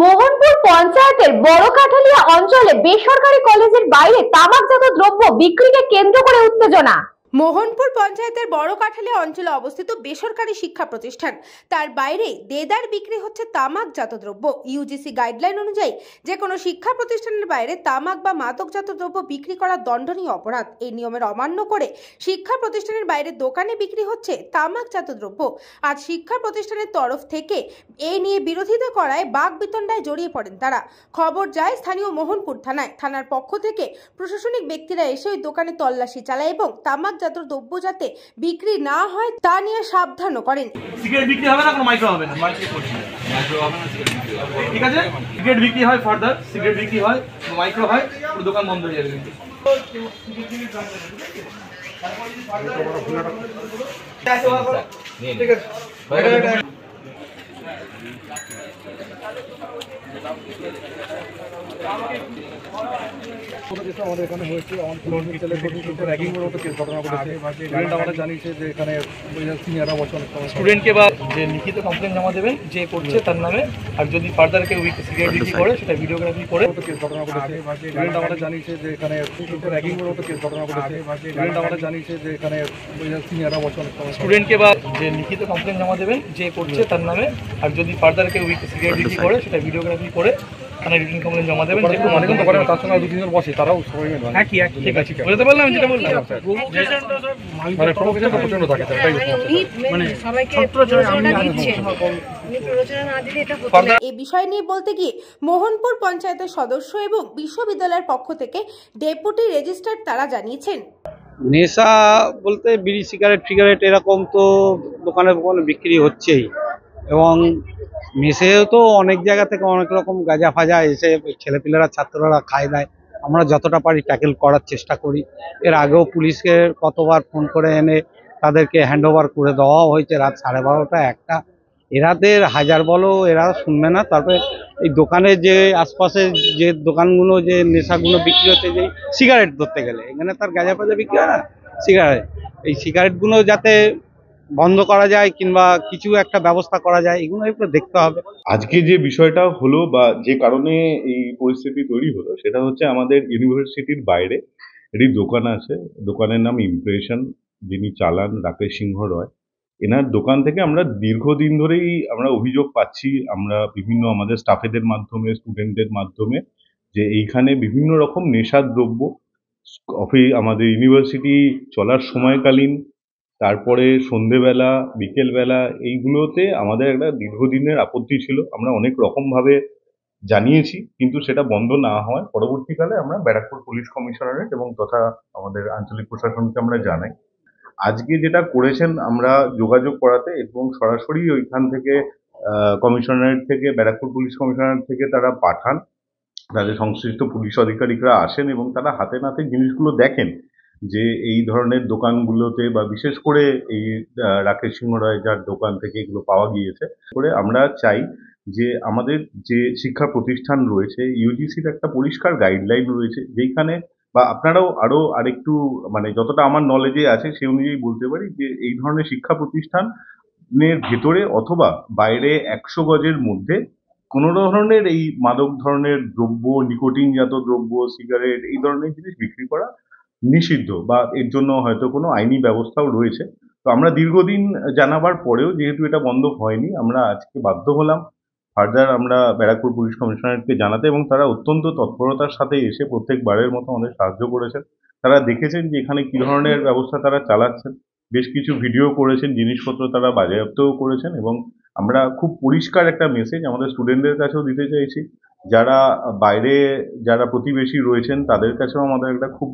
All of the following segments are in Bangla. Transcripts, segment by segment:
মোহনপুর পঞ্চায়েতের বড়কাঠালিয়া অঞ্চলে বেসরকারি কলেজের বাইরে তামাকজাত দ্রব্য বিক্রিকে কেন্দ্র করে উত্তেজনা। মোহনপুর পঞ্চায়েতের বড় কাঠালিয়া অঞ্চলে অবস্থিত বেসরকারি শিক্ষা প্রতিষ্ঠান তার বাইরে দেদার বিক্রি হচ্ছে তামাকজাত দ্রব্য। ইউজিসি গাইডলাইন অনুযায়ী যে কোনো শিক্ষা প্রতিষ্ঠানের বাইরে তামাক বা মাদকজাত দ্রব্য বিক্রি করা দণ্ডনীয় অপরাধ। এই নিয়মের অমান্য করে শিক্ষা প্রতিষ্ঠানের বাইরে দোকানে বিক্রি হচ্ছে তামাকজাত দ্রব্য। আজ শিক্ষা প্রতিষ্ঠানের তরফ থেকে এই নিয়ে বিরোধিতা করায় বাকবিতণ্ডায় জড়িয়ে পড়েন তারা। খবর যায় স্থানীয় মোহনপুর থানায়। থানার পক্ষ থেকে প্রশাসনিক ব্যক্তিরা এসে ওই দোকানে তল্লাশি চালায় এবং তামাকজাত দ্রব্য যাতে বিক্রি না হয় তা নিয়ে সাবধানও করেন। সিগারেট বিক্রি হবে না, কোনো মাইক্রো হবে না, মাইক্রো হবে না, ঠিক আছে? সিগারেট বিক্রি হয় ফার্দার, সিগারেট বিক্রি হয়, মাইক্রো হয়, পুরো দোকান বন্ধ হয়ে যাবে। কিন্তু ঠিক আছে, আমাদের এখানে হয়েছে আমরা জানিয়েছে যে এখানে সিনিয়ররা বছর স্টুডেন্টকে বা যে লিখিত কমপ্লেন জমা দেবেন যে করছে তার নামে, আর যদি ফার্দার কেউ সিগারেট বিক্রি করে সেটা ভিডিওগ্রাফি করে ঘটনা ঘটেছে। আমরা জানিয়েছে যে এখানে র্যাগিং এর মতো কেস ঘটনা ঘটেছে। আমরা জানিয়েছে যে এখানে সিনিয়ররা বছর স্টুডেন্টকে বা যে লিখিত কমপ্লেন জমা দেবেন যে করছে তার নামে, আর যদি ফার্দার কেউ সিগারেট বিক্রি করে সেটা ভিডিওগ্রাফি করে থানায় রিটেন কমপ্লেন জমা দেবেন। যে মানে কিন্তু করে তার সঙ্গে দু তিনজন বসে, তারাও সবাই একই ঠিক আছে, বুঝতে পারলাম যেটা বললাম। মানে প্রভোকেশন প্রচন্ড থাকে, তাই মানে এই বিষয় নিয়ে বলতে গিয়ে মোহনপুর পঞ্চায়েতের সদস্য এবং বিশ্ববিদ্যালয়ের পক্ষ থেকে ডেপুটি রেজিস্ট্রার তারা জানিয়েছেন, নেশা বলতে বিড়ি সিগারেট ফিগারেট এরকম তো দোকানে দোকানে বিক্রি হচ্ছেই, এবং মেসেও তো অনেক জায়গা থেকে অনেক রকম গাঁজা ফাজা এসে ছেলেপিলেরা ছাত্ররা খায় দেয়। আমরা যতটা পারি ট্যাকেল করার চেষ্টা করি। এর আগেও পুলিশকে কতবার ফোন করে এনে তাদেরকে হ্যান্ড ওভার করে দেওয়াও হয়েছে রাত 12:30 1টা। এরাদের হাজার বলো এরা শুনবে না। তারপরে এই দোকানে যে আশপাশে যে দোকানগুলো যে নেশাগুলো বিক্রি হচ্ছে, যে সিগারেট ধরতে গেলে এখানে তার গাঁজা ফাজা বিক্রি হয় না, সিগারেট, এই সিগারেটগুলো যাতে বন্ধ করা যায় কিংবা কিছু একটা ব্যবস্থা করা যায়, এগুলো একটু দেখতে হবে। আজকে যে বিষয়টা হলো বা যে কারণে এই পরিস্থিতি তৈরি হলো সেটা হচ্ছে আমাদের ইউনিভার্সিটির বাইরে একটি দোকান আছে। দোকানের নাম ইমপ্রেশন, যিনি চালান রাকেশ সিংহ রয়। এনার দোকান থেকে আমরা দীর্ঘদিন ধরেই আমরা অভিযোগ পাচ্ছি, আমরা বিভিন্ন আমাদের স্টাফেদের মাধ্যমে, স্টুডেন্টদের মাধ্যমে, যে এইখানে বিভিন্ন রকম নেশার দ্রব্য আমাদের ইউনিভার্সিটি চলার সময়কালীন, তারপরে সন্ধেবেলা, বিকেলবেলা, এইগুলোতে আমাদের একটা দীর্ঘদিনের আপত্তি ছিল। আমরা অনেক রকমভাবে জানিয়েছি, কিন্তু সেটা বন্ধ না হওয়ায় পরবর্তীকালে আমরা ব্যারাকপুর পুলিশ কমিশনারেট এবং তথা আমাদের আঞ্চলিক প্রশাসনকে আমরা জানাই। আজকে যেটা করেছেন আমরা যোগাযোগ করাতে এবং সরাসরি ওইখান থেকে কমিশনারেট থেকে, ব্যারাকপুর পুলিশ কমিশনারেট থেকে তারা পাঠান, তাদের সংশ্লিষ্ট পুলিশ আধিকারিকরা আসেন এবং তারা হাতে নাতে জিনিসগুলো দেখেন যে এই ধরনের দোকানগুলোতে, বা বিশেষ করে এই রাকেশ সিংহ রায় যার দোকান থেকে এগুলো পাওয়া গিয়েছে করে। আমরা চাই যে আমাদের যে শিক্ষা প্রতিষ্ঠান রয়েছে, ইউজিসির একটা পরিষ্কার গাইডলাইন রয়েছে, যেখানে বা আপনারাও আরো আরেকটু মানে যতটা আমার নলেজে আছে সেই অনুযায়ী বলতে পারি যে এই ধরনের শিক্ষা প্রতিষ্ঠানের ভেতরে অথবা বাইরে 100 গজের মধ্যে কোনো ধরনের এই মাদক ধরনের দ্রব্য, নিকোটিনজাত দ্রব্য, সিগারেট, এই ধরনের জিনিস বিক্রি করা নিষিদ্ধ, বা এর জন্য হয়তো কোনো আইনি ব্যবস্থাও রয়েছে। তো আমরা দীর্ঘদিন জানাবার পরেও যেহেতু এটা বন্ধ হয়নি, আমরা আজকে বাধ্য হলাম ফার্দার আমরা ব্যারাকপুর পুলিশ কমিশনারেটকে জানাতে, এবং তারা অত্যন্ত তৎপরতার সাথে এসে প্রত্যেকবারের মতো আমাদের সাহায্য করেছেন। তারা দেখেছেন যে এখানে কি ধরনের ব্যবস্থা তারা চালাচ্ছেন, বেশ কিছু ভিডিও করেছেন, জিনিসপত্র তারা বাজেয়াপ্তও করেছেন, এবং আমরা খুব পরিষ্কার একটা মেসেজ আমাদের স্টুডেন্টদের কাছেও দিতে চাইছি, যারা বাইরে যারা প্রতিবেশী রয়েছেন তাদের কাছেও আমাদের একটা খুব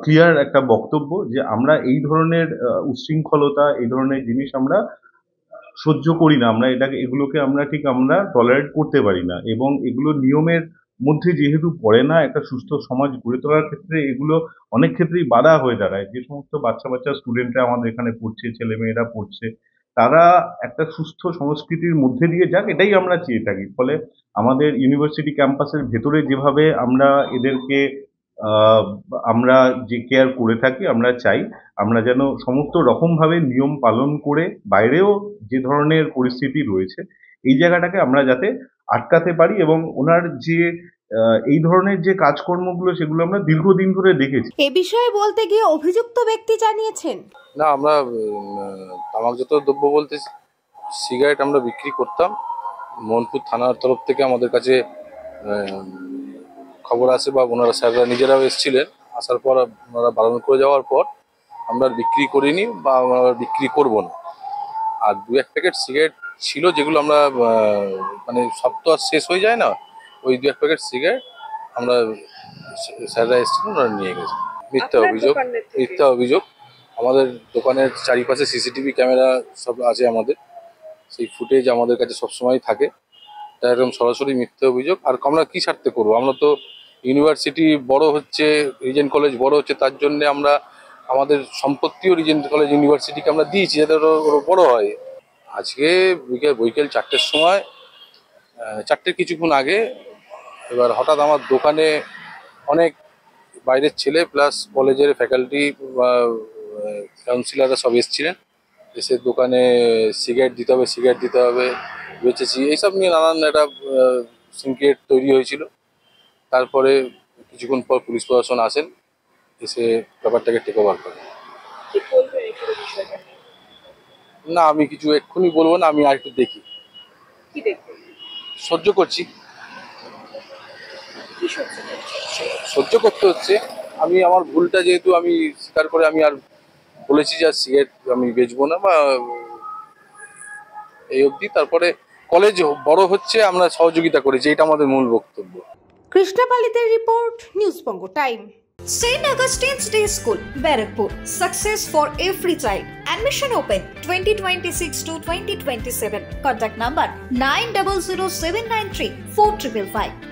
ক্লিয়ার একটা বক্তব্য যে আমরা এই ধরনের উচ্ছৃঙ্খলতা, এই ধরনের জিনিস আমরা সহ্য করি না। আমরা এগুলোকে আমরা টলারেট করতে পারি না, এবং এগুলো নিয়মের মধ্যে যেহেতু পড়ে না, একটা সুস্থ সমাজ গড়ে তোলার ক্ষেত্রে এগুলো অনেক ক্ষেত্রেই বাধা হয়ে দাঁড়ায়। যে সমস্ত বাচ্চা স্টুডেন্টরা আমাদের এখানে পড়ছে, ছেলেমেয়েরা পড়ছে, তারা একটা সুস্থ সংস্কৃতির মধ্যে দিয়ে যাক, এটাই আমরা চেয়ে থাকি। ফলে আমাদের ইউনিভার্সিটি ক্যাম্পাসের ভেতরে যেভাবে আমরা এদেরকে আমরা যে কেয়ার করে থাকি, আমরা চাই আমরা যেন সমস্ত রকমভাবে নিয়ম পালন করে বাইরেও যে ধরনের পরিস্থিতি রয়েছে এই জায়গাটাকে আমরা যাতে আটকাতে পারি, এবং ওনার যে এই ধরনের যে কাজকর্মগুলো সেগুলো আমরা দীর্ঘদিন ধরে দেখেছি। এ বিষয়ে বলতে গিয়ে অভিযুক্ত ব্যক্তি জানিয়েছেন, না, আমরা তামাকজাত দ্রব্য বলতে সিগারেট আমরা বিক্রি করতাম। মোহনপুর থানার তরফ থেকে আমাদের কাছে খবর আসে, বা ওনারা স্যাররা নিজেরাও এসেছিলেন, আসার পর ওনারা বারণ করে যাওয়ার পর আমরা বিক্রি করিনি বা আমরা বিক্রি করব না। আর 2-1 প্যাকেট সিগারেট ছিল, যেগুলো আমরা মানে সব তো আর শেষ হয়ে যায় না, ওই 2-1 প্যাকেট সিগারেট আমরা স্যাররা এসেছিলেন, ওনারা নিয়ে গেছে। মিথ্যা অভিযোগ। আমাদের দোকানের চারিপাশে সিসিটিভি ক্যামেরা সব আছে, আমাদের সেই ফুটেজ আমাদের কাছে সবসময় থাকে। এটা একদম সরাসরি মিথ্যা অভিযোগ। আর আমরা কি স্বার্থে করবো? আমরা তো ইউনিভার্সিটি বড় হচ্ছে, রিজেন্ট কলেজ বড় হচ্ছে, তার জন্য আমরা আমাদের সম্পত্তিও রিজেন্ট কলেজ ইউনিভার্সিটিকে আমরা দিয়েছি, যাতে ওরা বড় হয়। আজকে বিকেল 4টের সময়, 4টের কিছুক্ষণ আগে, এবার হঠাৎ আমার দোকানে অনেক বাইরের ছেলে প্লাস কলেজের ফ্যাকাল্টি বা কাউন্সিলাররা সব এসেছিলেন। এসে দোকানে সিগারেট দিতে হবে বেচেছি, এইসব নিয়ে নানান একটা সিনক্রিয়েট তৈরি হয়েছিল। তারপরে কিছুক্ষণ পর পুলিশ প্রশাসন আসেন, এসে ব্যাপারটাকে টেক ওভার করেন। না, আমি কিছু এক্ষুনি বলবো না, আমি আর একটু দেখি। সহ্য করছি, সহ্য করতে হচ্ছে। আমি আমার ভুলটা যেহেতু আমি স্বীকার করে আমি আর বলেছি যে সিগারেট আমি বেচবো না, বা এই অবধি। তারপরে কলেজ বড় হচ্ছে, আমরা সহযোগিতা করেছি, এটা আমাদের মূল বক্তব্য। কৃষ্ণাপালিতের report, news Banga time. St. Augustine's Day School, Barakpur. Success for every child. Admission open 2026 to 2027. Contact number 900793 4555.